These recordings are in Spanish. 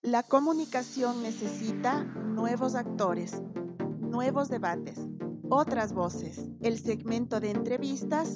La comunicación necesita nuevos actores, nuevos debates, otras voces. El segmento de entrevistas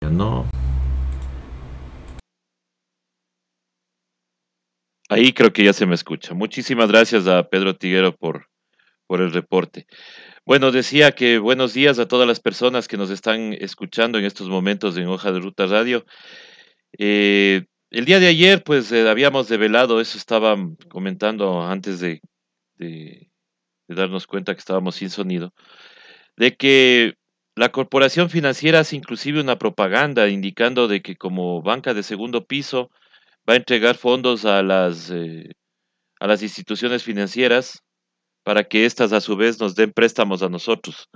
No. Ahí creo que ya se me escucha. Muchísimas gracias a Pedro Tiguero por el reporte. Bueno, decía que buenos días a todas las personas que nos están escuchando en estos momentos en Hoja de Ruta Radio. El día de ayer, pues habíamos develado, eso estaba comentando antes de- de darnos cuenta que estábamos sin sonido, de que la corporación financiera hace inclusive una propaganda indicando de que como banca de segundo piso va a entregar fondos a las instituciones financieras para que éstas a su vez nos den préstamos a nosotros.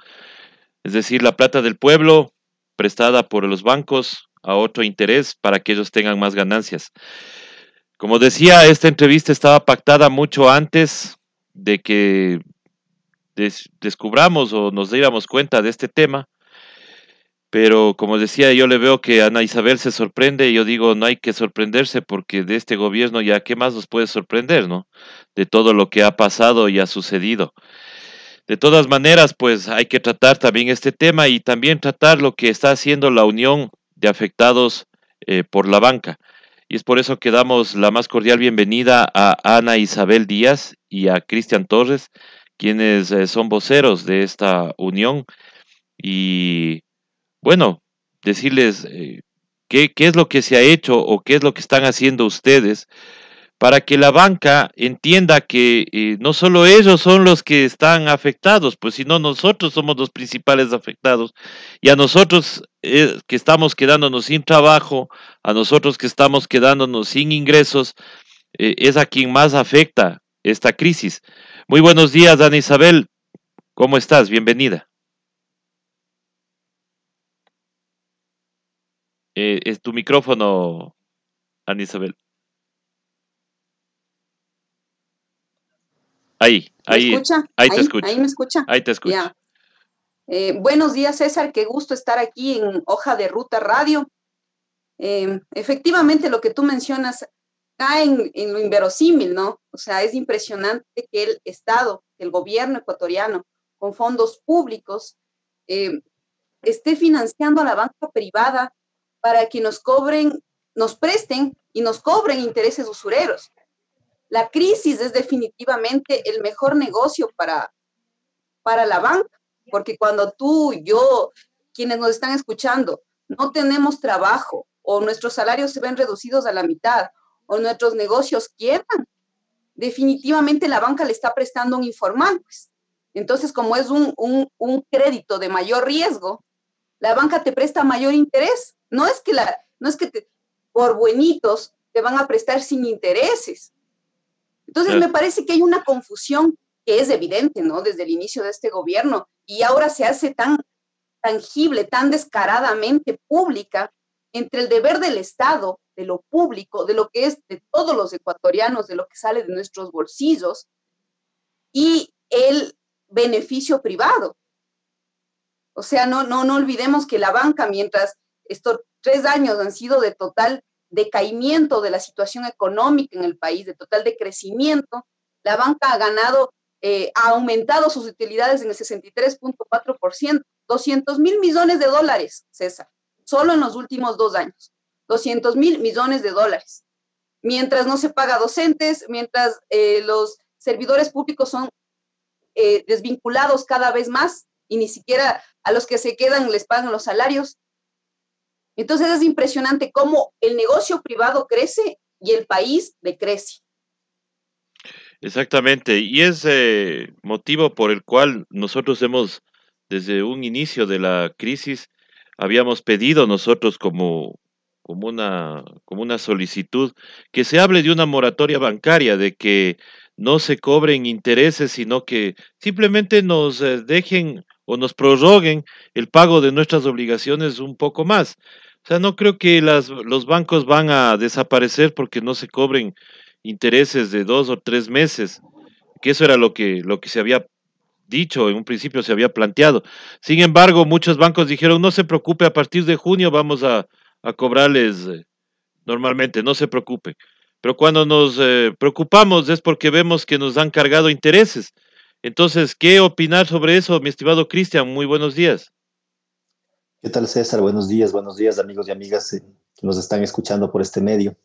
Es decir, la plata del pueblo prestada por los bancos a otro interés para que ellos tengan más ganancias. Como decía, esta entrevista estaba pactada mucho antes de que descubramos o nos diéramos cuenta de este tema, pero como decía, yo le veo que Ana Isabel se sorprende y yo digo, no hay que sorprenderse porque de este gobierno ya, ¿qué más nos puede sorprender, no? De todo lo que ha pasado y ha sucedido. De todas maneras, pues hay que tratar también este tema y también tratar lo que está haciendo la Unión de Afectados por la Banca. Y es por eso que damos la más cordial bienvenida a Ana Isabel Díaz y a Cristian Torres, quienes son voceros de esta unión. Y bueno, decirles qué es lo que se ha hecho o qué es lo que están haciendo ustedes para que la banca entienda que no solo ellos son los que están afectados, pues sino nosotros somos los principales afectados. Y a nosotros que estamos quedándonos sin trabajo, a nosotros que estamos quedándonos sin ingresos, es a quien más afecta esta crisis. Muy buenos días, Ana Isabel. ¿Cómo estás? Bienvenida. Es tu micrófono, Ana Isabel. Ahí, ¿Me ahí, escucha? ahí te Ahí escucho. me escucha. Ahí te escucho. Ya. Buenos días, César. Qué gusto estar aquí en Hoja de Ruta Radio. Efectivamente, lo que tú mencionas cae en lo inverosímil, ¿no? O sea, es impresionante que el Estado, el gobierno ecuatoriano, con fondos públicos, eh, esté financiando a la banca privada para que nos cobren, nos presten y nos cobren intereses usureros. La crisis es definitivamente el mejor negocio para la banca, porque cuando tú, yo, quienes nos están escuchando, no tenemos trabajo o nuestros salarios se ven reducidos a la mitad o nuestros negocios quiebran, definitivamente la banca le está prestando un informal, pues. Entonces, como es un crédito de mayor riesgo, la banca te presta mayor interés. No es que por buenitos te van a prestar sin intereses. Entonces, Claro. me parece que hay una confusión que es evidente, ¿no? Desde el inicio de este gobierno y ahora se hace tan tangible, tan descaradamente pública entre el deber del Estado, de lo público, de lo que es de todos los ecuatorianos, de lo que sale de nuestros bolsillos, y el beneficio privado. O sea, no olvidemos que la banca, mientras estos 3 años han sido de total decaimiento de la situación económica en el país, de total decrecimiento, la banca ha ganado, ha aumentado sus utilidades en el 63.4%, 200.000 millones de dólares, César, solo en los últimos 2 años, 200.000 millones de dólares. Mientras no se paga docentes, mientras los servidores públicos son desvinculados cada vez más y ni siquiera a los que se quedan les pagan los salarios. Entonces es impresionante cómo el negocio privado crece y el país decrece. Exactamente, y es motivo por el cual nosotros hemos, desde un inicio de la crisis, habíamos pedido nosotros como una solicitud que se hable de una moratoria bancaria, de que no se cobren intereses, sino que simplemente nos dejen o nos prorroguen el pago de nuestras obligaciones un poco más. O sea, no creo que los bancos van a desaparecer porque no se cobren intereses de 2 o 3 meses, que eso era lo que se había dicho, en un principio se había planteado. Sin embargo, muchos bancos dijeron, no se preocupe, a partir de junio vamos a cobrarles normalmente, no se preocupe. Pero cuando nos preocupamos es porque vemos que nos han cargado intereses. Entonces, ¿qué opinar sobre eso, mi estimado Cristian? Muy buenos días. ¿Qué tal, César? Buenos días, amigos y amigas que nos están escuchando por este medio.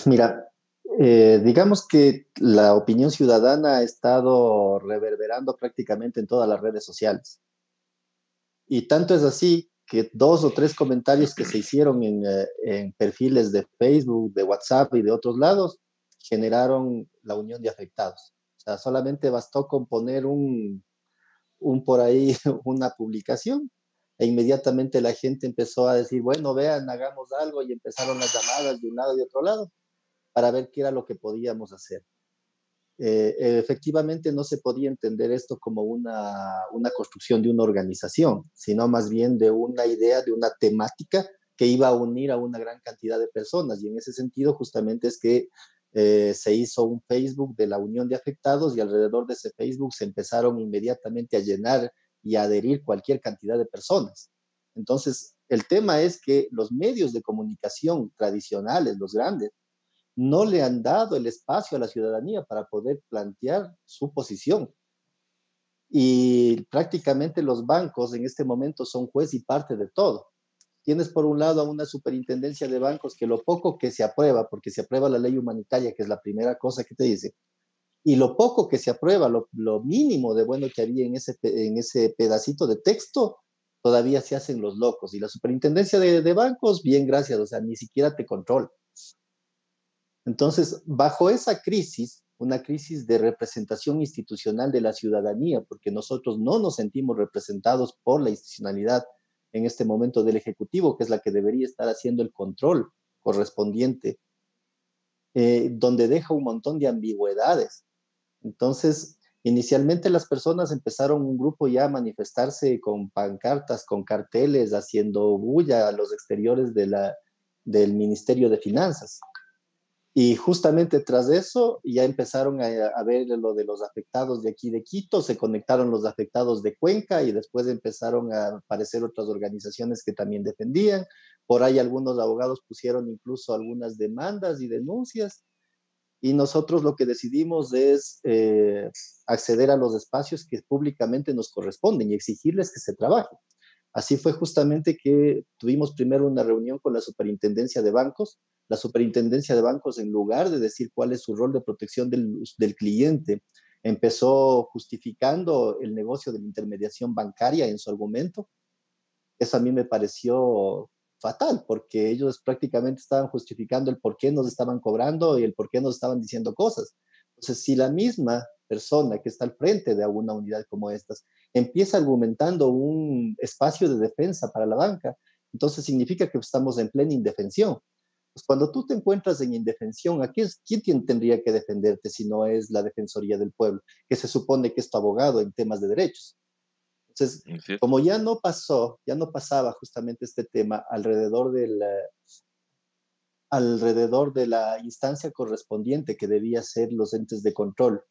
Mira, digamos que la opinión ciudadana ha estado reverberando prácticamente en todas las redes sociales. Y tanto es así que 2 o 3 comentarios que se hicieron en perfiles de Facebook, de WhatsApp y de otros lados generaron la unión de afectados. O sea, solamente bastó con poner un por ahí, una publicación, e inmediatamente la gente empezó a decir, bueno, vean, hagamos algo, y empezaron las llamadas de un lado y de otro lado para ver qué era lo que podíamos hacer. Efectivamente no se podía entender esto como una construcción de una organización, sino más bien de una idea, de una temática que iba a unir a una gran cantidad de personas. Y en ese sentido justamente es que se hizo un Facebook de la Unión de Afectados, y alrededor de ese Facebook se empezaron inmediatamente a llenar y a adherir cualquier cantidad de personas. Entonces, el tema es que los medios de comunicación tradicionales, los grandes, no le han dado el espacio a la ciudadanía para poder plantear su posición. Y prácticamente los bancos en este momento son juez y parte de todo. Tienes por un lado a una superintendencia de bancos que lo poco que se aprueba, porque se aprueba la ley humanitaria, que es la primera cosa que te dice, y lo poco que se aprueba, lo mínimo de bueno que había en ese pedacito de texto, todavía se hacen los locos. Y la superintendencia de bancos, bien, gracias, o sea, ni siquiera te controla. Entonces, bajo esa crisis, una crisis de representación institucional de la ciudadanía, porque nosotros no nos sentimos representados por la institucionalidad en este momento del Ejecutivo, que es la que debería estar haciendo el control correspondiente, donde deja un montón de ambigüedades. Entonces, inicialmente las personas empezaron un grupo ya a manifestarse con pancartas, con carteles, haciendo bulla a los exteriores del Ministerio de Finanzas. Y justamente tras eso ya empezaron a ver lo de los afectados de aquí de Quito, se conectaron los afectados de Cuenca, y después empezaron a aparecer otras organizaciones que también defendían. Por ahí algunos abogados pusieron incluso algunas demandas y denuncias, y nosotros lo que decidimos es acceder a los espacios que públicamente nos corresponden y exigirles que se trabaje. Así fue justamente que tuvimos primero una reunión con la Superintendencia de Bancos. La Superintendencia de Bancos, en lugar de decir cuál es su rol de protección del cliente, empezó justificando el negocio de la intermediación bancaria en su argumento. Eso a mí me pareció fatal, porque ellos prácticamente estaban justificando el por qué nos estaban cobrando y el por qué nos estaban diciendo cosas. Entonces, si la misma persona que está al frente de alguna unidad como estas empieza argumentando un espacio de defensa para la banca, entonces significa que estamos en plena indefensión. Pues cuando tú te encuentras en indefensión, ¿quién tendría que defenderte si no es la Defensoría del Pueblo, que se supone que es tu abogado en temas de derechos? Entonces, ¿Sí? como ya no pasaba justamente este tema alrededor de la instancia correspondiente que debía ser los entes de control,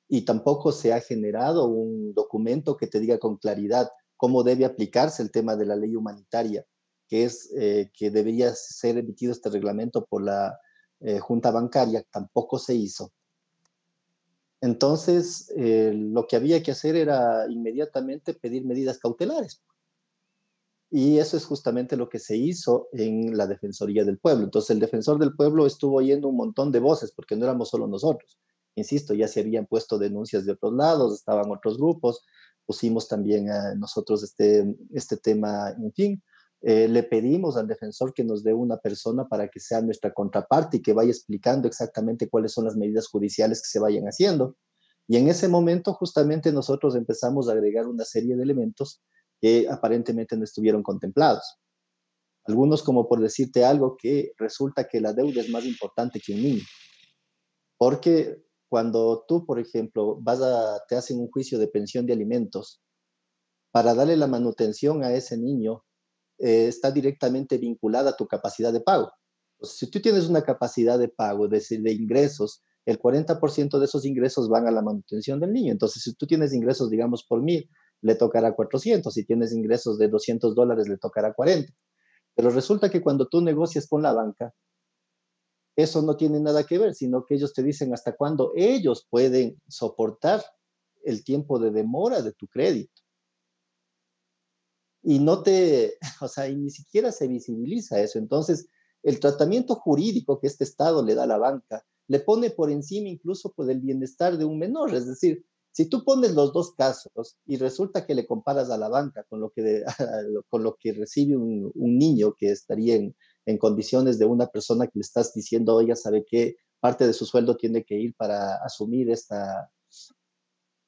y tampoco se ha generado un documento que te diga con claridad cómo debe aplicarse el tema de la ley humanitaria, que es que debería ser emitido este reglamento por la Junta Bancaria, tampoco se hizo. Entonces, lo que había que hacer era inmediatamente pedir medidas cautelares. Y eso es justamente lo que se hizo en la Defensoría del Pueblo. Entonces, el Defensor del Pueblo estuvo oyendo un montón de voces, porque no éramos solo nosotros. Insisto, ya se habían puesto denuncias de otros lados, estaban otros grupos, pusimos también a nosotros este tema, en fin. Le pedimos al defensor que nos dé una persona para que sea nuestra contraparte y que vaya explicando exactamente cuáles son las medidas judiciales que se vayan haciendo. Y en ese momento justamente nosotros empezamos a agregar una serie de elementos que aparentemente no estuvieron contemplados. Algunos, como por decirte algo, que resulta que la deuda es más importante que un niño. Porque cuando tú, por ejemplo, te hacen un juicio de pensión de alimentos, para darle la manutención a ese niño, está directamente vinculada a tu capacidad de pago. Entonces, si tú tienes una capacidad de pago, de ingresos, el 40% de esos ingresos van a la manutención del niño. Entonces, si tú tienes ingresos, digamos, por 1.000, le tocará 400. Si tienes ingresos de $200, le tocará 40. Pero resulta que cuando tú negocias con la banca, eso no tiene nada que ver, sino que ellos te dicen hasta cuándo ellos pueden soportar el tiempo de demora de tu crédito. Y no o sea, y ni siquiera se visibiliza eso. Entonces, el tratamiento jurídico que este Estado le da a la banca le pone por encima incluso por el bienestar de un menor. Es decir, si tú pones los dos casos y resulta que le comparas a la banca con lo que, con lo que recibe un niño que estaría en condiciones de una persona que le estás diciendo, oiga, ¿sabe qué? Parte de su sueldo tiene que ir para asumir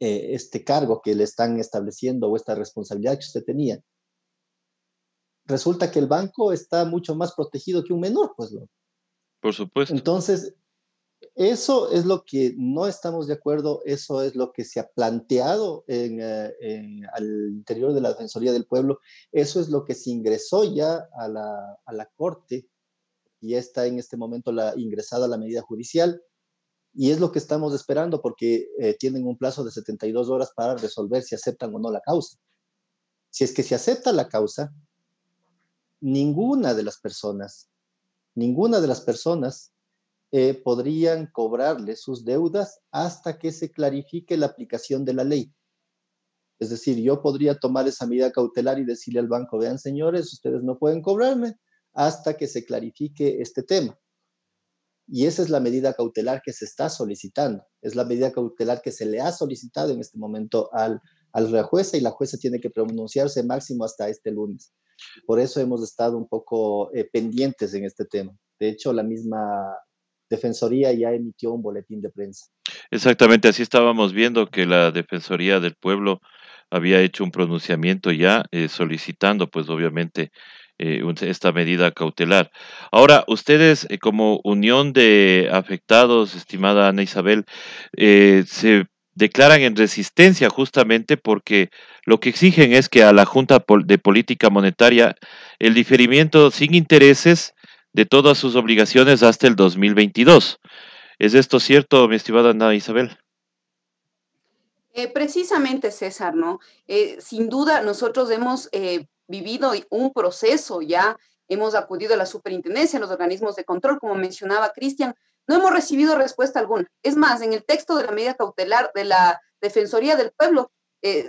este cargo que le están estableciendo o esta responsabilidad que usted tenía. Resulta que el banco está mucho más protegido que un menor, pues, ¿no? Por supuesto. Entonces, eso es lo que no estamos de acuerdo, eso es lo que se ha planteado al interior de la Defensoría del Pueblo, eso es lo que se ingresó ya a la Corte, y ya está en este momento ingresada la medida judicial, y es lo que estamos esperando porque tienen un plazo de 72 horas para resolver si aceptan o no la causa. Si es que se acepta la causa, ninguna de las personas podrían cobrarle sus deudas hasta que se clarifique la aplicación de la ley. Es decir, yo podría tomar esa medida cautelar y decirle al banco, vean señores, ustedes no pueden cobrarme hasta que se clarifique este tema. Y esa es la medida cautelar que se está solicitando. Es la medida cautelar que se le ha solicitado en este momento a la jueza, y la jueza tiene que pronunciarse máximo hasta este lunes. Por eso hemos estado un poco pendientes en este tema. De hecho, la misma Defensoría ya emitió un boletín de prensa. Exactamente, así estábamos viendo que la Defensoría del Pueblo había hecho un pronunciamiento ya solicitando, pues obviamente, esta medida cautelar. Ahora, ustedes como unión de afectados, estimada Ana Isabel, se declaran en resistencia justamente porque lo que exigen es que a la Junta de Política Monetaria el diferimiento sin intereses de todas sus obligaciones hasta el 2022. ¿Es esto cierto, mi estimada Ana Isabel? Precisamente, César, ¿no? Sin duda, nosotros hemos vivido un proceso ya, hemos acudido a la superintendencia, a los organismos de control, como mencionaba Cristian, no hemos recibido respuesta alguna. Es más, en el texto de la medida cautelar de la Defensoría del Pueblo,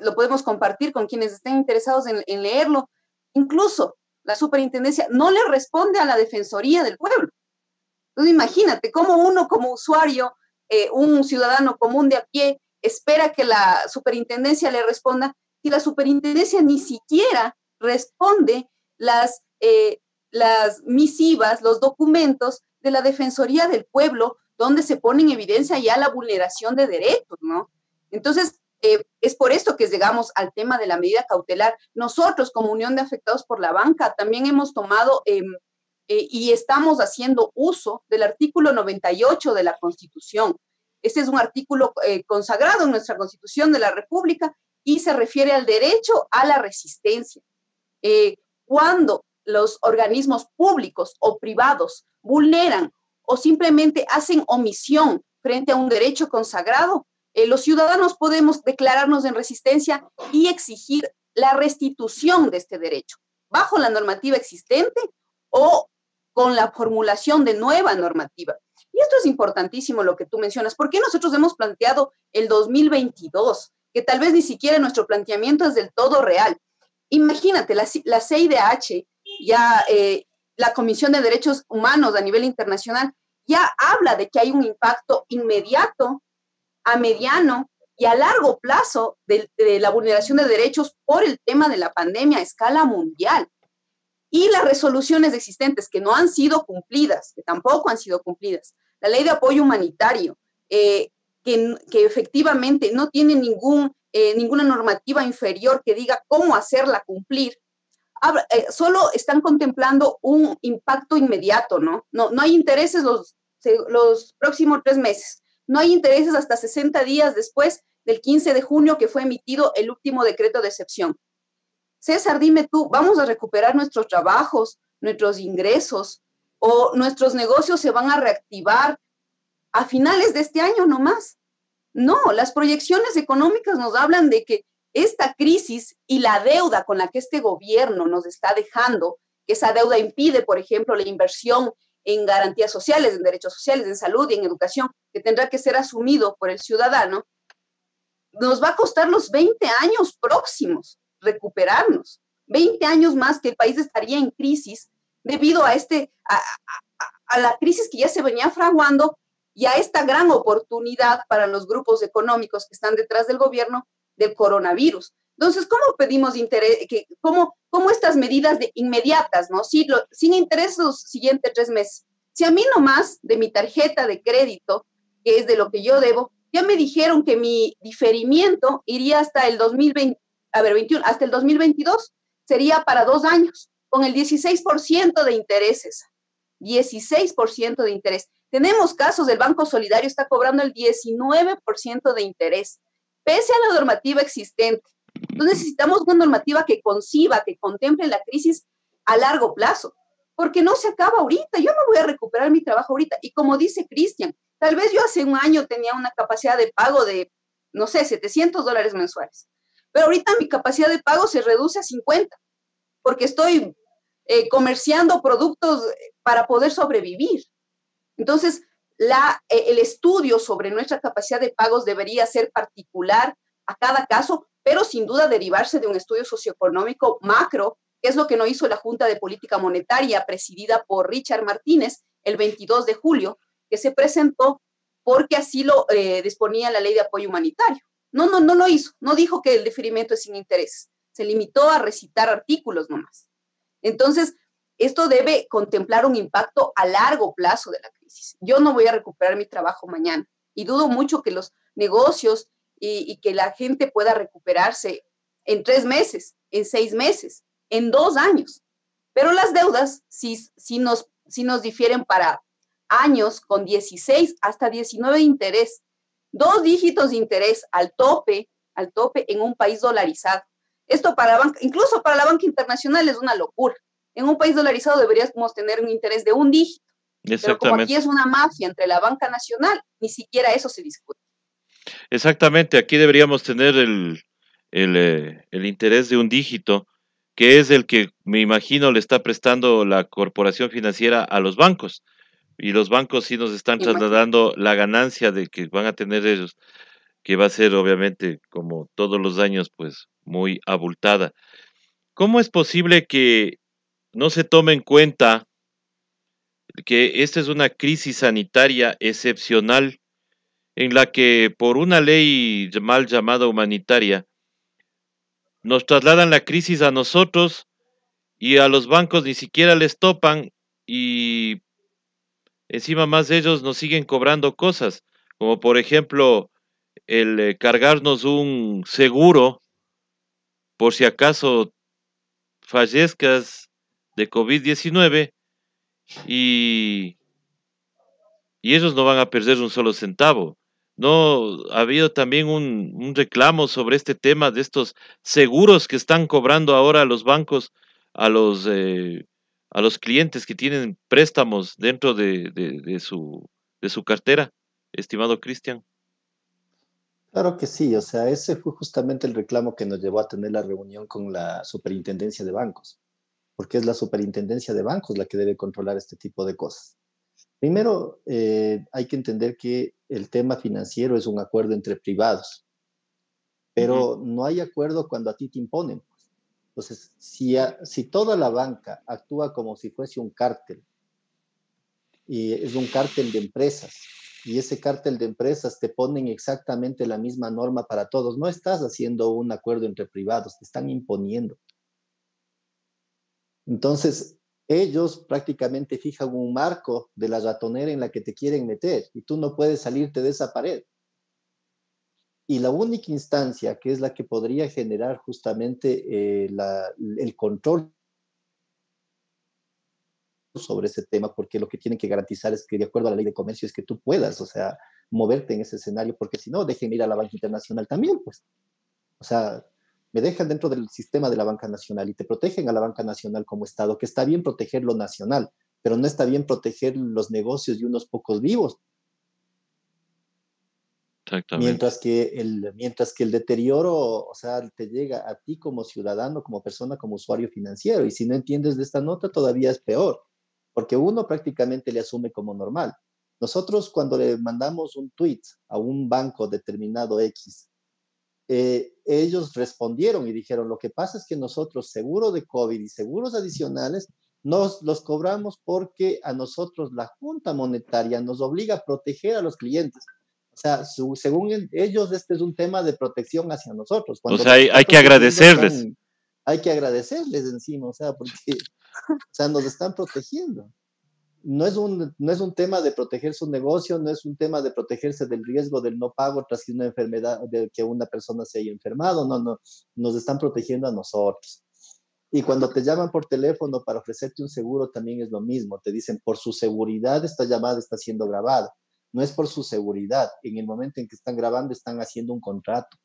lo podemos compartir con quienes estén interesados en leerlo, incluso la superintendencia no le responde a la Defensoría del Pueblo. Entonces, imagínate cómo uno como usuario, un ciudadano común de a pie, espera que la superintendencia le responda, si la superintendencia ni siquiera responde las misivas, los documentos de la Defensoría del Pueblo, donde se pone en evidencia ya la vulneración de derechos, ¿no? Entonces, es por esto que llegamos al tema de la medida cautelar. Nosotros, como Unión de Afectados por la Banca, también hemos tomado y estamos haciendo uso del artículo 98 de la Constitución. Este es un artículo consagrado en nuestra Constitución de la República y se refiere al derecho a la resistencia. Cuando los organismos públicos o privados vulneran o simplemente hacen omisión frente a un derecho consagrado, los ciudadanos podemos declararnos en resistencia y exigir la restitución de este derecho, bajo la normativa existente o con la formulación de nueva normativa. Y esto es importantísimo lo que tú mencionas. ¿Por qué nosotros hemos planteado el 2022? Que tal vez ni siquiera nuestro planteamiento es del todo real. Imagínate, la CIDH, ya la Comisión de Derechos Humanos a nivel internacional, ya habla de que hay un impacto inmediato, a mediano y a largo plazo de la vulneración de derechos por el tema de la pandemia a escala mundial. Y las resoluciones existentes que no han sido cumplidas, que tampoco han sido cumplidas, la ley de apoyo humanitario, que efectivamente no tiene ninguna normativa inferior que diga cómo hacerla cumplir, solo están contemplando un impacto inmediato, ¿no? No hay intereses los próximos 3 meses, no hay intereses hasta 60 días después del 15 de junio que fue emitido el último decreto de excepción. César, dime tú, ¿vamos a recuperar nuestros trabajos, nuestros ingresos o nuestros negocios se van a reactivar a finales de este año nomás? No, las proyecciones económicas nos hablan de que esta crisis y la deuda con la que este gobierno nos está dejando, que esa deuda impide, por ejemplo, la inversión en garantías sociales, en derechos sociales, en salud y en educación, que tendrá que ser asumido por el ciudadano, nos va a costar los 20 años próximos recuperarnos. 20 años más que el país estaría en crisis debido a la crisis que ya se venía fraguando y a esta gran oportunidad para los grupos económicos que están detrás del gobierno del coronavirus. Entonces, ¿cómo pedimos interés? ¿Cómo estas medidas inmediatas, ¿no? Sin interés los siguientes 3 meses. Si a mí nomás de mi tarjeta de crédito, que es de lo que yo debo, ya me dijeron que mi diferimiento iría hasta el 21, hasta el 2022, sería para 2 años, con el 16% de intereses. 16% de interés. Tenemos casos, el Banco Solidario está cobrando el 19% de interés, pese a la normativa existente. Entonces necesitamos una normativa que conciba, que contemple la crisis a largo plazo, porque no se acaba ahorita. Yo no voy a recuperar mi trabajo ahorita. Y como dice Cristian, tal vez yo hace un año tenía una capacidad de pago de, no sé, $700 mensuales, pero ahorita mi capacidad de pago se reduce a 50, porque estoy comerciando productos para poder sobrevivir. Entonces, el estudio sobre nuestra capacidad de pagos debería ser particular a cada caso, pero sin duda derivarse de un estudio socioeconómico macro, que es lo que no hizo la Junta de Política Monetaria, presidida por Richard Martínez, el 22 de julio, que se presentó porque así lo disponía la ley de apoyo humanitario. No lo hizo, no dijo que el diferimiento es sin interés, se limitó a recitar artículos nomás. Entonces, esto debe contemplar un impacto a largo plazo de la crisis. Yo no voy a recuperar mi trabajo mañana y dudo mucho que los negocios y que la gente pueda recuperarse en 3 meses, en 6 meses, en 2 años. Pero las deudas sí nos difieren para años con 16 hasta 19 de interés. 2 dígitos de interés al tope en un país dolarizado. Esto incluso para la banca internacional es una locura. En un país dolarizado deberíamos tener un interés de 1 dígito. Pero como aquí es una mafia entre la banca nacional, ni siquiera eso se discute. Exactamente, aquí deberíamos tener el interés de 1 dígito, que es el que me imagino le está prestando la corporación financiera a los bancos. Y los bancos sí nos están trasladando la ganancia de que van a tener ellos, que va a ser obviamente, como todos los años, pues muy abultada. ¿Cómo es posible que no se tome en cuenta que esta es una crisis sanitaria excepcional en la que por una ley mal llamada humanitaria nos trasladan la crisis a nosotros y a los bancos ni siquiera les topan y encima más de ellos nos siguen cobrando cosas, como por ejemplo el cargarnos un seguro por si acaso fallezcas de COVID-19 y, y ellos no van a perder un solo centavo. No, ha habido también un reclamo sobre este tema de estos seguros que están cobrando ahora los bancos a los clientes que tienen préstamos dentro de su cartera, estimado Cristian. Claro que sí, o sea, ese fue justamente el reclamo que nos llevó a tener la reunión con la Superintendencia de Bancos, porque es la Superintendencia de Bancos la que debe controlar este tipo de cosas. Primero, hay que entender que el tema financiero es un acuerdo entre privados, Ujú. pero no hay acuerdo cuando a ti te imponen. Entonces, si toda la banca actúa como si fuese un cártel, y es un cártel de empresas, y ese cártel de empresas te ponen exactamente la misma norma para todos, no estás haciendo un acuerdo entre privados, te están imponiendo. Entonces, ellos prácticamente fijan un marco de la ratonera en la que te quieren meter y tú no puedes salirte de esa pared. Y la única instancia que es la que podría generar justamente el control sobre ese tema, porque lo que tienen que garantizar es que, de acuerdo a la ley de comercio, es que tú puedas, o sea, moverte en ese escenario, porque si no, dejen ir a la banca internacional también, pues. O sea, me dejan dentro del sistema de la banca nacional y te protegen a la banca nacional como Estado, que está bien proteger lo nacional, pero no está bien proteger los negocios de unos pocos vivos, Exactamente. mientras que el deterioro, o sea, te llega a ti como ciudadano, como persona, como usuario financiero. Y si no entiendes de esta nota, todavía es peor, porque uno prácticamente le asume como normal. Nosotros cuando le mandamos un tweet a un banco determinado X, ellos respondieron y dijeron, lo que pasa es que nosotros seguro de COVID y seguros adicionales nos los cobramos porque a nosotros la Junta Monetaria nos obliga a proteger a los clientes. O sea, según ellos, este es un tema de protección hacia nosotros. O Cuando sea, nos hay están que protegiendo, agradecerles. hay que agradecerles encima, o sea, porque, o sea, nos están protegiendo. No es un tema de proteger su negocio, no es un tema de protegerse del riesgo del no pago tras que una enfermedad, de que una persona se haya enfermado, no, no, nos están protegiendo a nosotros. Y cuando te llaman por teléfono para ofrecerte un seguro, también es lo mismo. Te dicen, por su seguridad, esta llamada está siendo grabada. No es por su seguridad. En el momento en que están grabando, están haciendo un contrato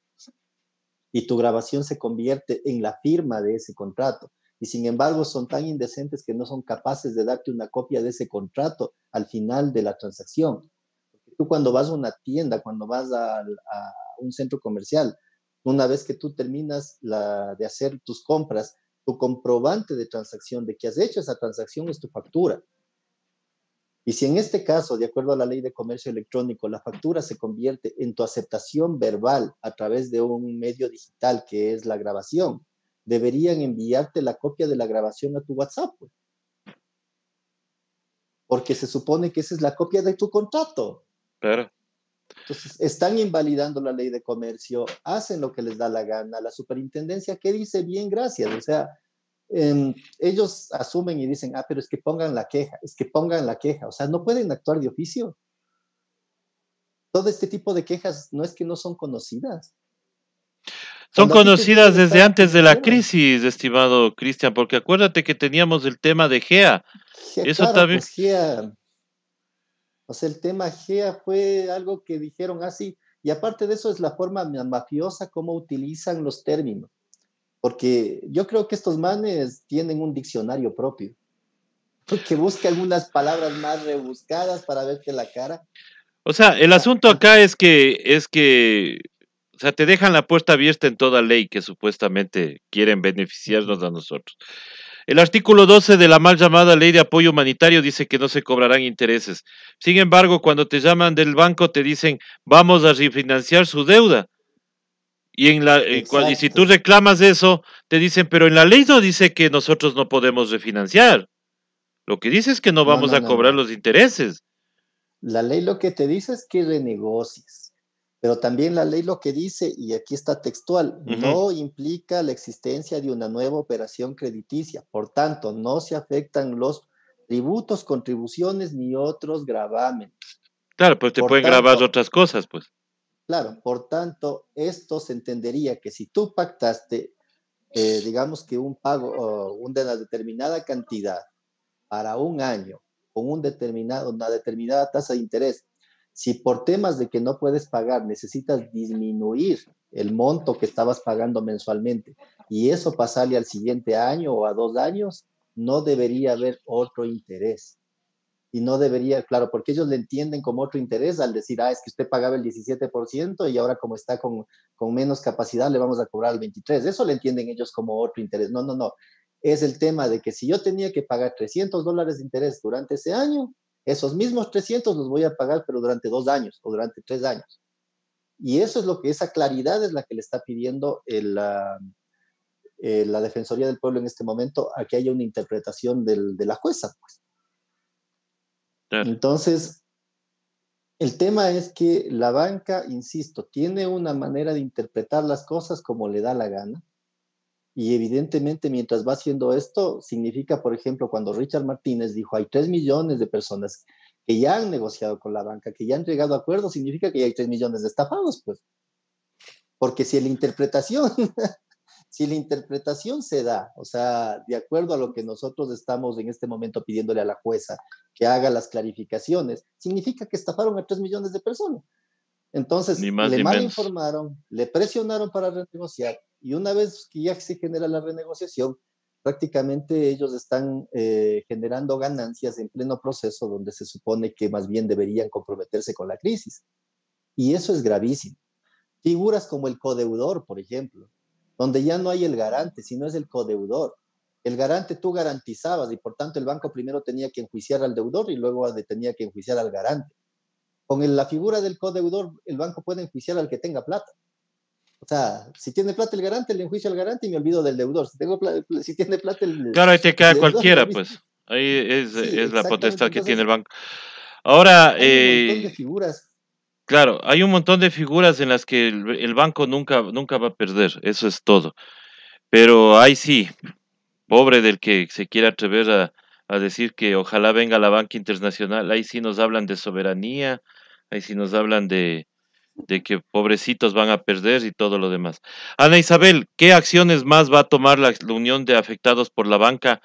y tu grabación se convierte en la firma de ese contrato. Y sin embargo, son tan indecentes que no son capaces de darte una copia de ese contrato al final de la transacción. Tú cuando vas a una tienda, cuando vas a un centro comercial, una vez que tú terminas de hacer tus compras, tu comprobante de transacción de que has hecho esa transacción es tu factura. Y si en este caso, de acuerdo a la ley de comercio electrónico, la factura se convierte en tu aceptación verbal a través de un medio digital que es la grabación, deberían enviarte la copia de la grabación a tu WhatsApp, pues, porque se supone que esa es la copia de tu contrato. Claro. Entonces, están invalidando la ley de comercio, hacen lo que les da la gana. La superintendencia, ¿qué dice? Bien, gracias. O sea, ellos asumen y dicen, pero es que pongan la queja, es que pongan la queja. O sea, no pueden actuar de oficio. Todo este tipo de quejas no es que no son conocidas. Son Cuando a ti te llega conocidas el desde estado antes de la financiero, crisis, estimado Cristian, porque acuérdate que teníamos el tema de GEA. Eso claro, también. pues GEA, o sea, el tema GEA fue algo que dijeron así, y aparte de eso es la forma mafiosa como utilizan los términos, porque yo creo que estos manes tienen un diccionario propio, porque buscan unas palabras más rebuscadas para verte la cara. O sea, O el sea, asunto acá es que, o sea, te dejan la puerta abierta en toda ley que supuestamente quieren beneficiarnos a nosotros. El artículo 12 de la mal llamada Ley de Apoyo Humanitario dice que no se cobrarán intereses. Sin embargo, cuando te llaman del banco te dicen, vamos a refinanciar su deuda. Y si tú exacto. reclamas eso, te dicen, pero en la ley no dice que nosotros no podemos refinanciar. Lo que dice es que no No, vamos no, a no, cobrar no. los intereses. La ley lo que te dice es que renegocies, pero también la ley lo que dice, y aquí está textual, Ujú. no implica la existencia de una nueva operación crediticia. Por tanto, no se afectan los tributos, contribuciones ni otros gravámenes. Claro, pues te Por pueden grabar tanto, otras cosas, pues. claro, por tanto, esto se entendería que si tú pactaste, digamos que un pago o una determinada cantidad para un año con una determinada tasa de interés, si por temas de que no puedes pagar necesitas disminuir el monto que estabas pagando mensualmente y eso pasarle al siguiente año o a 2 años, no debería haber otro interés. y no debería, claro, porque ellos le entienden como otro interés al decir, es que usted pagaba el 17% y ahora como está con menos capacidad le vamos a cobrar el 23%. Eso le entienden ellos como otro interés. No, no, no. Es el tema de que si yo tenía que pagar $300 de interés durante ese año, esos mismos 300 los voy a pagar, pero durante 2 años o durante 3 años. Y eso es lo que, esa claridad es la que le está pidiendo la Defensoría del Pueblo en este momento, a que haya una interpretación de la jueza, pues. Claro. Entonces, el tema es que la banca, insisto, tiene una manera de interpretar las cosas como le da la gana. Y evidentemente, mientras va haciendo esto, significa, por ejemplo, cuando Richard Martínez dijo, hay 3 millones de personas que ya han negociado con la banca, que ya han llegado a acuerdos, significa que ya hay 3 millones de estafados, pues. Porque si la interpretación si la interpretación se da, o sea, de acuerdo a lo que nosotros estamos en este momento pidiéndole a la jueza que haga las clarificaciones, significa que estafaron a 3 millones de personas. Ni Entonces, más le ni mal menos. informaron, le presionaron para renegociar, y una vez que ya se genera la renegociación, prácticamente ellos están generando ganancias en pleno proceso donde se supone que más bien deberían comprometerse con la crisis. Y eso es gravísimo. Figuras como el codeudor, por ejemplo, donde ya no hay el garante, sino es el codeudor. El garante tú garantizabas y por tanto el banco primero tenía que enjuiciar al deudor y luego tenía que enjuiciar al garante. Con la figura del codeudor, el banco puede enjuiciar al que tenga plata. O sea, si tiene plata el garante, le enjuicio al garante y me olvido del deudor. Si tiene plata Claro, ahí te el queda deudor, me cualquiera, olvido. pues. Ahí Sí, es la exactamente. potestad que tiene Entonces, el banco. Ahora, hay un montón de figuras. claro, hay un montón de figuras en las que el banco nunca va a perder, eso es todo. Pero ahí sí, pobre del que se quiera atrever a decir que ojalá venga la banca internacional, ahí sí nos hablan de soberanía, ahí sí nos hablan de que pobrecitos van a perder y todo lo demás. Ana Isabel, ¿qué acciones más va a tomar la Unión de Afectados por la Banca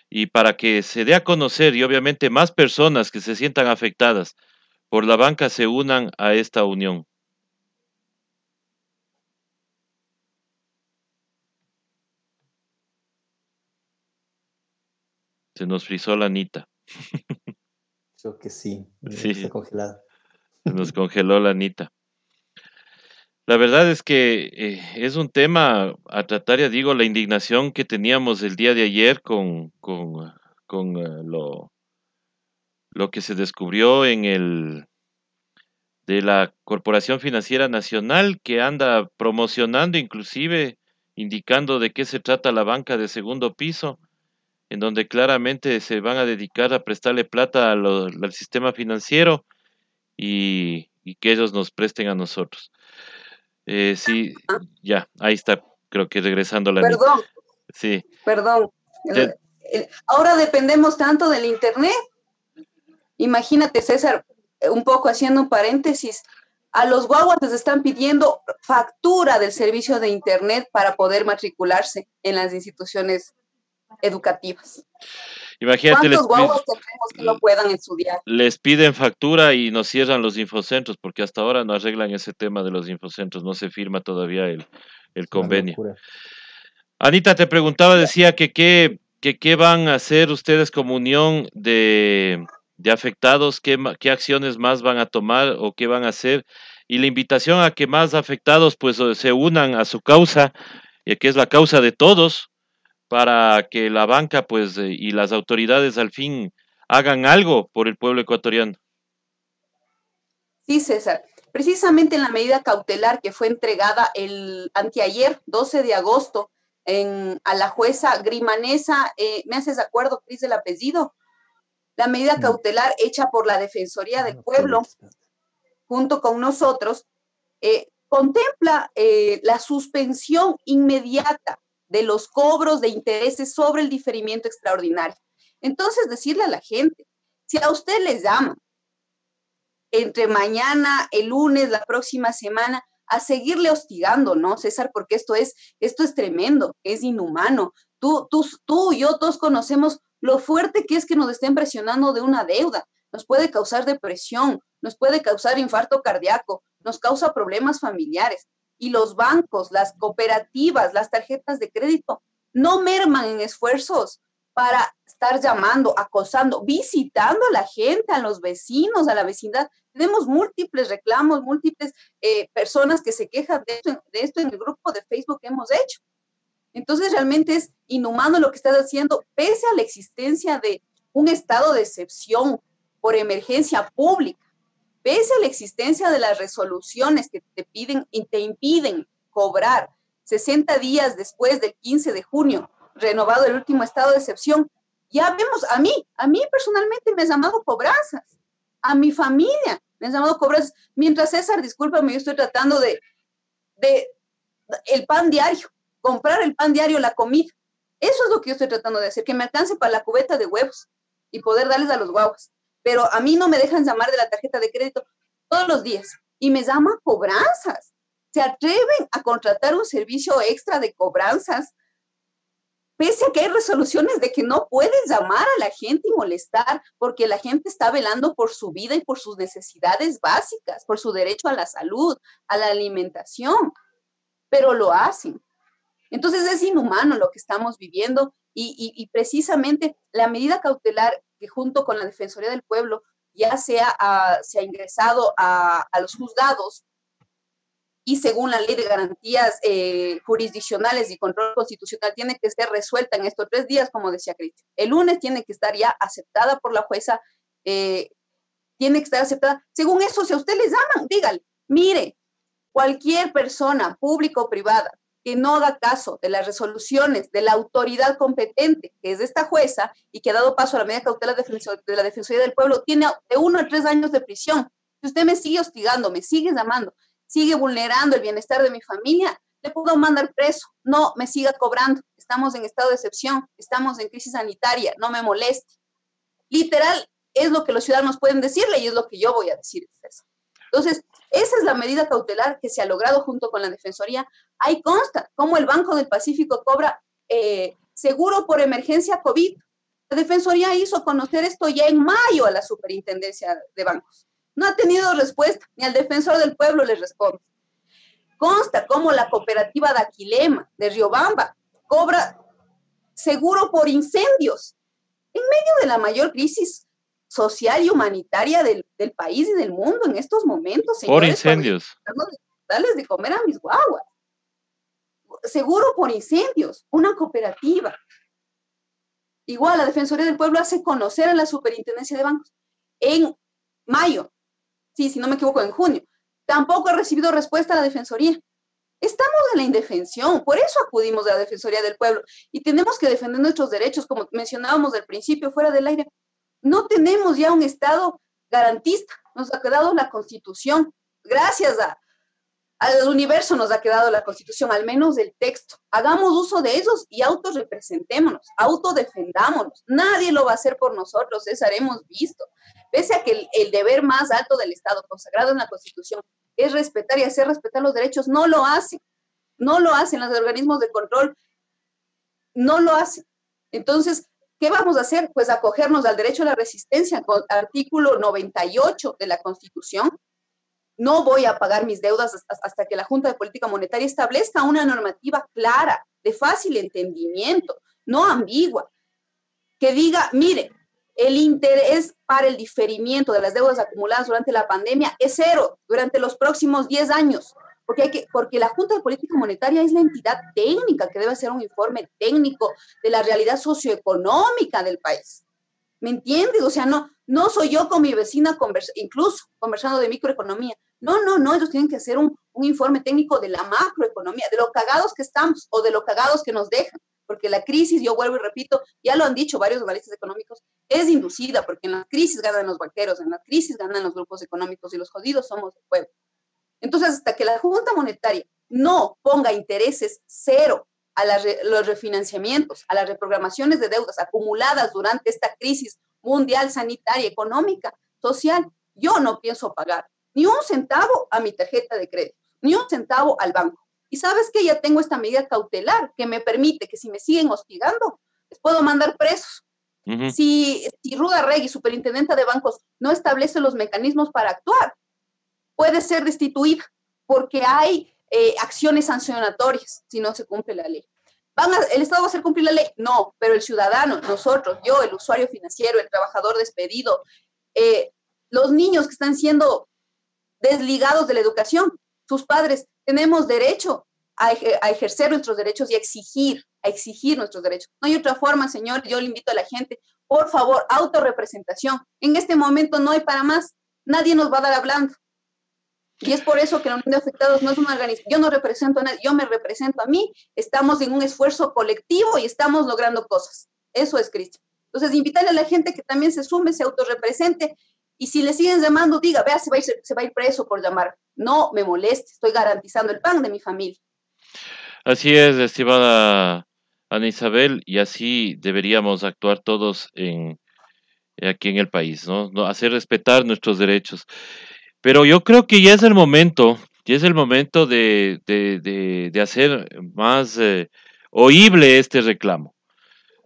y para que se dé a conocer y obviamente más personas que se sientan afectadas por la banca se unan a esta unión? Se nos frizó la Anita. Creo que sí, está Sí, congelada. se nos congeló la Anita. La verdad es que es un tema a tratar, ya digo, la indignación que teníamos el día de ayer con lo que se descubrió de la Corporación Financiera Nacional, que anda promocionando, inclusive indicando de qué se trata la banca de segundo piso, en donde claramente se van a dedicar a prestarle plata al sistema financiero y que ellos nos presten a nosotros. Sí, Ah, ya, ahí está, creo que regresando la Anita. perdón, Sí, perdón. te- Ahora dependemos tanto del Internet. Imagínate, César, un poco haciendo un paréntesis, a los guaguas les están pidiendo factura del servicio de Internet para poder matricularse en las instituciones educativas. imagínate, ¿Cuántos guaguas tendremos que no puedan estudiar? les piden factura y nos cierran los infocentros, porque hasta ahora no arreglan ese tema de los infocentros, no se firma todavía el Es una convenio. locura. Anita, te preguntaba, decía que qué van a hacer ustedes como unión de afectados, qué acciones más van a tomar o qué van a hacer, y la invitación a que más afectados pues se unan a su causa, que es la causa de todos, para que la banca pues y las autoridades al fin hagan algo por el pueblo ecuatoriano. Sí, César. Precisamente en la medida cautelar que fue entregada el anteayer, 12 de agosto, a la jueza Grimanesa, ¿me haces de acuerdo, Cris, del apellido? La medida cautelar hecha por la Defensoría del No, Pueblo, espérate. junto con nosotros, contempla la suspensión inmediata de los cobros de intereses sobre el diferimiento extraordinario. Entonces, decirle a la gente, si a usted les llama entre mañana, el lunes, la próxima semana, a seguirle hostigando, ¿no, César? Porque esto es tremendo, es inhumano. Tú y yo todos conocemos lo fuerte que es que nos estén presionando de una deuda. Nos puede causar depresión, nos puede causar infarto cardíaco, nos causa problemas familiares. Y los bancos, las cooperativas, las tarjetas de crédito no merman en esfuerzos para estar llamando, acosando, visitando a la gente, a los vecinos, a la vecindad. Tenemos múltiples reclamos, múltiples personas que se quejan de esto en el grupo de Facebook que hemos hecho. Entonces realmente es inhumano lo que estás haciendo, pese a la existencia de un estado de excepción por emergencia pública, pese a la existencia de las resoluciones que te piden y te impiden cobrar 60 días después del 15 de junio, renovado el último estado de excepción. Ya vemos, a mí personalmente me has llamado cobranzas, a mi familia me has llamado cobranzas. Mientras, César, discúlpame, yo estoy tratando de el pan diario, comprar el pan diario, la comida. Eso es lo que yo estoy tratando de hacer, que me alcance para la cubeta de huevos y poder darles a los guaguas. Pero a mí no me dejan llamar de la tarjeta de crédito todos los días y me llaman cobranzas. Se atreven a contratar un servicio extra de cobranzas, pese a que hay resoluciones de que no puedes llamar a la gente y molestar, porque la gente está velando por su vida y por sus necesidades básicas, por su derecho a la salud, a la alimentación, pero lo hacen. Entonces es inhumano lo que estamos viviendo y precisamente la medida cautelar que junto con la Defensoría del Pueblo ya se ha ingresado a los juzgados y según la Ley de Garantías Jurisdiccionales y Control Constitucional tiene que ser resuelta en estos 3 días, como decía Cristian. El lunes tiene que estar ya aceptada por la jueza, tiene que estar aceptada. Según eso, si a usted les llaman, dígale, mire, cualquier persona, pública o privada, que no haga caso de las resoluciones de la autoridad competente, que es esta jueza, y que ha dado paso a la medida cautelar de la Defensoría del Pueblo, tiene de 1 a 3 años de prisión. Si usted me sigue hostigando, me sigue llamando, sigue vulnerando el bienestar de mi familia, le puedo mandar preso. No me siga cobrando. Estamos en estado de excepción, estamos en crisis sanitaria, no me moleste. Literal, es lo que los ciudadanos pueden decirle y es lo que yo voy a decir. Entonces, esa es la medida cautelar que se ha logrado junto con la Defensoría. Ahí consta cómo el Banco del Pacífico cobra seguro por emergencia COVID. La Defensoría hizo conocer esto ya en mayo a la Superintendencia de Bancos. No ha tenido respuesta, ni al Defensor del Pueblo le responde. Consta cómo la cooperativa de Aquilema, de Riobamba, cobra seguro por incendios. En medio de la mayor crisis social y humanitaria del país y del mundo en estos momentos, señores, por incendios. Darles de comer a mis guaguas. Seguro por incendios, una cooperativa. Igual, la Defensoría del Pueblo hace conocer a la Superintendencia de Bancos en mayo, sí, si no me equivoco, en junio. Tampoco ha recibido respuesta a la Defensoría. Estamos en la indefensión, por eso acudimos a la Defensoría del Pueblo y tenemos que defender nuestros derechos, como mencionábamos al principio, fuera del aire. No tenemos ya un Estado garantista, nos ha quedado la Constitución. Gracias al universo nos ha quedado la Constitución, al menos el texto. Hagamos uso de ellos y autorrepresentémonos, autodefendámonos. Nadie lo va a hacer por nosotros, César, hemos visto. Pese a que el deber más alto del Estado, consagrado en la Constitución, es respetar y hacer respetar los derechos, no lo hacen. No lo hacen los organismos de control, no lo hacen. Entonces, ¿qué vamos a hacer? Pues acogernos al derecho a la resistencia, con artículo 98 de la Constitución. No voy a pagar mis deudas hasta que la Junta de Política Monetaria establezca una normativa clara, de fácil entendimiento, no ambigua, que diga, mire, el interés para el diferimiento de las deudas acumuladas durante la pandemia es 0 durante los próximos 10 años, porque la Junta de Política Monetaria es la entidad técnica que debe hacer un informe técnico de la realidad socioeconómica del país. ¿Me entiendes? O sea, no soy yo con mi vecina incluso conversando de microeconomía. No, ellos tienen que hacer un informe técnico de la macroeconomía, de lo cagados que estamos o de lo cagados que nos dejan. Porque la crisis, yo vuelvo y repito, ya lo han dicho varios analistas económicos, es inducida, porque en la crisis ganan los banqueros, en la crisis ganan los grupos económicos y los jodidos somos el pueblo. Entonces, hasta que la Junta Monetaria no ponga intereses 0 a los refinanciamientos, a las reprogramaciones de deudas acumuladas durante esta crisis mundial, sanitaria, económica, social, yo no pienso pagar ni un centavo a mi tarjeta de crédito, ni un centavo al banco. Y sabes que ya tengo esta medida cautelar que me permite que si me siguen hostigando, les puedo mandar presos. Uh-huh. Si Ruda Regui, superintendenta de bancos, no establece los mecanismos para actuar, puede ser destituida porque hay acciones sancionatorias si no se cumple la ley. ¿El Estado va a hacer cumplir la ley? No, pero el ciudadano, nosotros, yo, el usuario financiero, el trabajador despedido, los niños que están siendo desligados de la educación, sus padres, tenemos derecho a ejercer nuestros derechos y a exigir nuestros derechos. No hay otra forma, señor, yo le invito a la gente, por favor, autorrepresentación. En este momento no hay para más, nadie nos va a dar hablando. Y es por eso que la Unión de Afectados no es una organización, yo no represento a nadie, yo me represento a mí, estamos en un esfuerzo colectivo y estamos logrando cosas. Eso es, Cristian. Entonces, invitarle a la gente que también se sume, se autorrepresente, y si le siguen llamando, diga, vea, se va a ir preso por llamar. No me moleste, estoy garantizando el pan de mi familia. Así es, estimada Ana Isabel, y así deberíamos actuar todos aquí en el país, ¿no? Hacer respetar nuestros derechos. Pero yo creo que ya es el momento, de hacer más oíble este reclamo.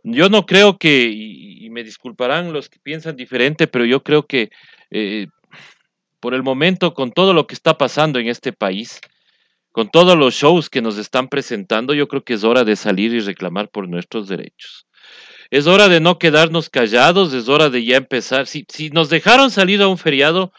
Yo no creo que, y me disculparán los que piensan diferente, pero yo creo que eh, por el momento, con todo lo que está pasando en este país, con todos los shows que nos están presentando, yo creo que es hora de salir y reclamar por nuestros derechos. Es hora de no quedarnos callados, es hora de ya empezar. Si nos dejaron salir a un feriado,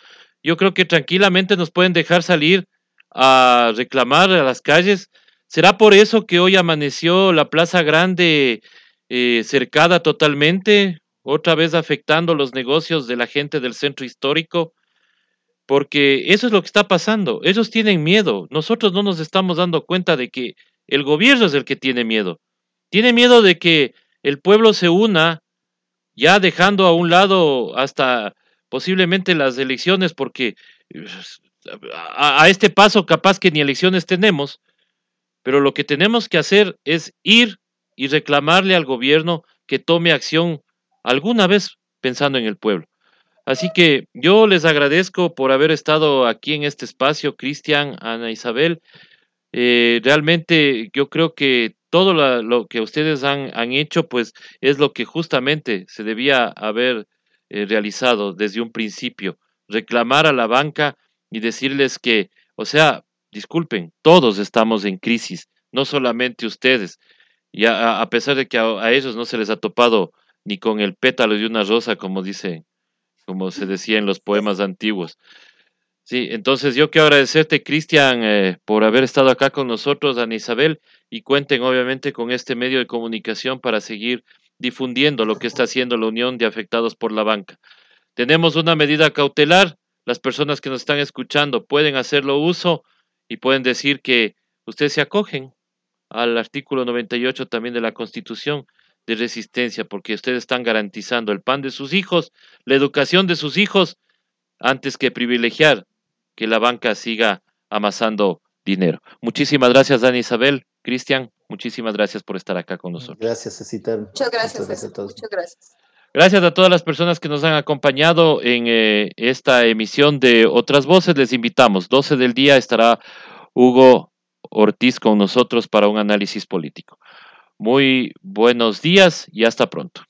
yo creo que tranquilamente nos pueden dejar salir a reclamar a las calles. ¿Será por eso que hoy amaneció la Plaza Grande cercada totalmente, otra vez afectando los negocios de la gente del centro histórico? Porque eso es lo que está pasando. Ellos tienen miedo. Nosotros no nos estamos dando cuenta de que el gobierno es el que tiene miedo. Tiene miedo de que el pueblo se una, ya dejando a un lado hasta posiblemente las elecciones, porque a este paso capaz que ni elecciones tenemos, pero lo que tenemos que hacer es ir y reclamarle al gobierno que tome acción alguna vez pensando en el pueblo. Así que yo les agradezco por haber estado aquí en este espacio, Cristian, Ana Isabel. Realmente yo creo que todo lo que ustedes han hecho, pues es lo que justamente se debía haber realizado desde un principio, reclamar a la banca y decirles que, o sea, disculpen, todos estamos en crisis, no solamente ustedes, y a pesar de que a ellos no se les ha topado ni con el pétalo de una rosa, como se decía en los poemas antiguos. Sí, entonces yo quiero agradecerte, Cristian, por haber estado acá con nosotros, Ana Isabel, y cuenten obviamente con este medio de comunicación para seguir difundiendo lo que está haciendo la Unión de Afectados por la Banca. Tenemos una medida cautelar, las personas que nos están escuchando pueden hacerlo uso y pueden decir que ustedes se acogen al artículo 98 también de la Constitución de resistencia, porque ustedes están garantizando el pan de sus hijos, la educación de sus hijos, antes que privilegiar que la banca siga amasando dinero. Muchísimas gracias, Dani Isabel. Cristian, muchísimas gracias por estar acá con nosotros. Gracias, Cecitar. Muchas gracias, a todos. muchas gracias. Gracias a todas las personas que nos han acompañado en esta emisión de Otras Voces. Les invitamos, 12 del día estará Hugo Ortiz con nosotros para un análisis político. Muy buenos días y hasta pronto.